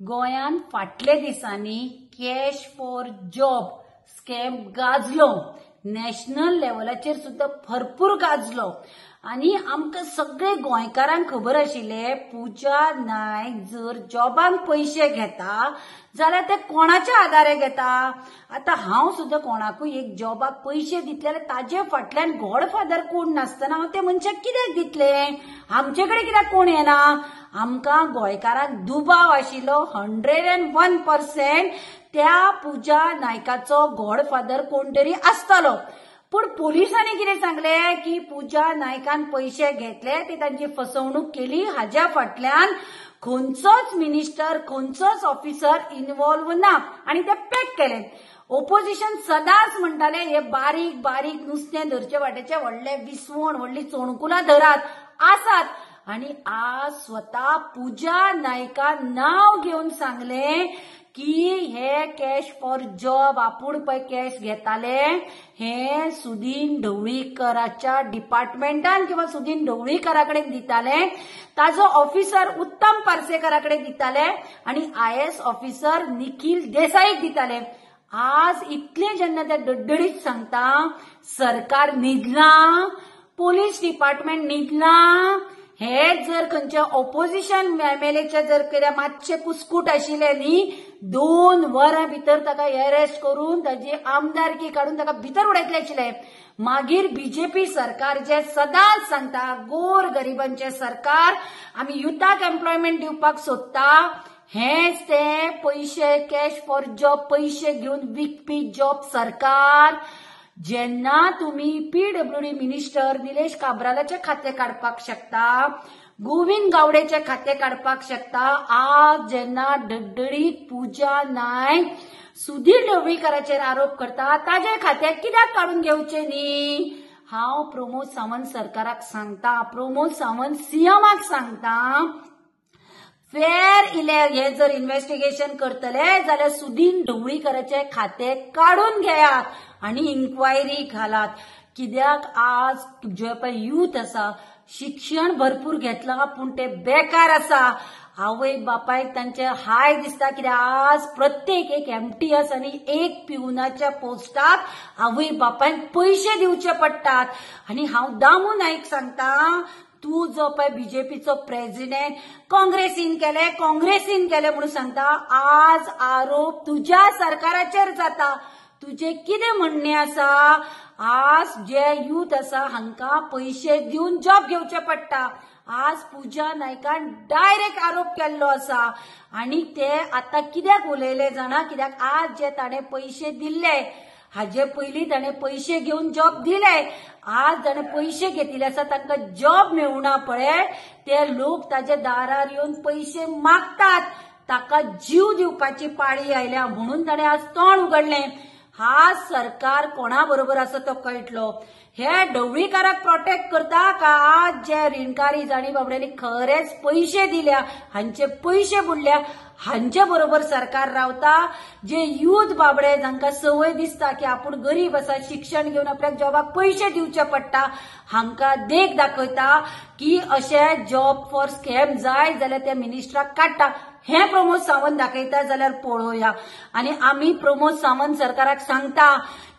गोंयान फाटले दिसांनी कॅश फॉर जॉब स्कॅम गाजलो. नॅशनल लेवलाचेर सुद्धा भरपूर गाजलो आणि आमकां सगळे गोंयकारांक खबर आशिल्ले पूजा नायक जर जॉबांक पैसे घेता जाल्यार ते कोणाच्या आधारे घेता. आता हांव सुद्धा कोणाकूय एक जॉबाक पैसे दितले जाल्यार ताजे फाटल्यान गॉडफादर कोण नासतना हांव त्या मनशाक कित्याक दितले. आमचे कडेन कित्याक कोण येना. आमकां गोंयकारांक दुबाव आशिल्लो 101% त्या पूजा नायकाचो गॉडफादर कोण तरी आसतलो. पण पोलिसांनी कितें सांगले की पूजा नायकान पैसे घेतले ते तांची फसवणूक केली. हाज्या फाटल्यान खंयचोच मिनिस्टर खंयचोच ऑफिसर इन्वॉल्व ना आणि ते पॅक केले. ओपोजिशन सदांच म्हणटाले हे बारीक बारीक नुस्तें धरचे वाटेचे व्हडले विसवण व्हडली चोणकुलां धरात आसात. आणि आज स्वता पूजा नायकान नाव घेवन सांगले की हे कॅश फॉर जॉब आपूण पळय कॅश घेताले हे सुदीन ढवळीकराच्या डिपार्टमेंटान किंवा सुदीन ढवळीकरा कडेन दिताले. ताजो ऑफिसर उत्तम पार्सेकरा कडेन दिताले आणि IAS ऑफिसर निखिल देसाईक दिताले. आज इतले जेन्ना ते डडडडीत सांगता सरकार न्हिदला, पोलीस डिपार्टमेंट न्हिदला. हे जर खंयच्या ऑपोजिशन MLAचे जर कितें मातशे कुस्कूट आशिल्ले न्ही 2 वरां भितर ताका अरेस्ट करून ताची आमदारकी काडून ताका भितर उडयतले आशिल्ले. मागीर BJP सरकार जे सदांच सांगता गोर गरिबांचे सरकार आमी युथाक एम्प्लॉयमेंट दिवपाक सोदता हेच ते पैसे कॅश फॉर जॉब पैसे घेवन विकपी जॉब सरकार. जेन्ना तुम्ही PWD मिनिस्टर निलेश काब्रालाचे खाते काडपाक शकता, गोविंद गावडेचे खाते काडपाक शकता, आज जेन्ना डडडडीत पूजा नायक सुधीर ढवळीकराचेर आरोप करता ताजे खाते कित्याक काडून घेवचे न्ही. हांव प्रमोद सावंत सरकाराक सांगता, प्रमोद सावंत CMाक सांगता हे जर इन्व्हेस्टिगेशन करतले जाल्यार सुदीन ढवळीकराचे खाते काढून घेयात आणि इन्क्वायरी घालात. कित्याक आज जे पळय यूथ आसा शिक्षण भरपूर घेतला पण ते बेकार आसा. आवय बापायक तांचे हाय दिसता कित्याक आज प्रत्येक एक MTS आणि एक पिवनाच्या पोस्टाक आवय बापायक पैसे दिवचे पडटात. आणि हांव दामू नाईक सांगता तू जो पळय BJPचो प्रेसिडेंट काँग्रेसीन केले म्हणून सांगता आज आरोप तुझ्या सरकाराचेर जाता. तुझे कितें म्हणणे आसा. आज जे यूथ आसा हांकां पैसे दिवन जॉब घेवचे पडटा. आज पूजा नायकान डायरेक्ट आरोप केल्लो आसा आणि ते आता कित्याक उलयले जाणा कित्याक आज जे ताणें पैसे दिल्ले हाजे पयलीं ताणें पैसे घेवन जॉब दिले. आज जाणें पैसे घेतिल्ले आसा तांकां जॉब मेळुना पळय ते लोक ताजे दारार येवन पैसे मागतात. ताका जीव दिवपाची पाळी आयल्या म्हणून ताणें आज तोंड उगडलें. हा सरकार कोणा बरोबर आसा तो कळटलो. हे ढवळीकाराक प्रोटेक्ट करता का आज जे ऋणकारी जाणी बाबड्यांनी खरेच पैसे दिल्या हांचे पैसे बुडल्या हांचे बरोबर सरकार रावता. जे यूथ बाबडे जांकां संवय दिसता की आपूण गरीब आसा शिक्षण घेवन आपल्याक जॉबाक पैसे दिवचे पडटा हांकां देख दाखयता की अशे जॉब फॉर स्कॅम जाय जाल्यार त्या मिनिस्टराक काडटा. हे प्रमोद सावंत दाखयता जाल्यार पळोवया. आणि आमी प्रमोद सावंत सरकाराक सांगता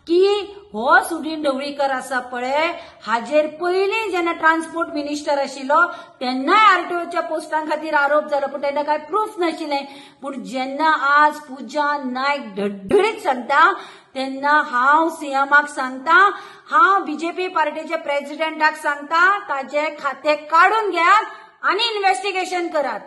की हो सुदीन ढवळीकर आसा पळय हाजेर पयलीं जेन्ना ट्रान्सपोर्ट मिनिस्टर आशिल्लो तेन्नाय RTOच्या पोस्टां खातीर आरोप जालो पण तेन्ना काय प्रूफ नाशिल्लें. पूण जेन्ना आज पूजा नायक डडडडीत सांगता तेन्ना हांव CMाक सांगता हांव BJP पार्टीच्या प्रेसिडेंटाक सांगता ताजे खाते काडून घेयात आणि इन्व्हेस्टिगेशन करात.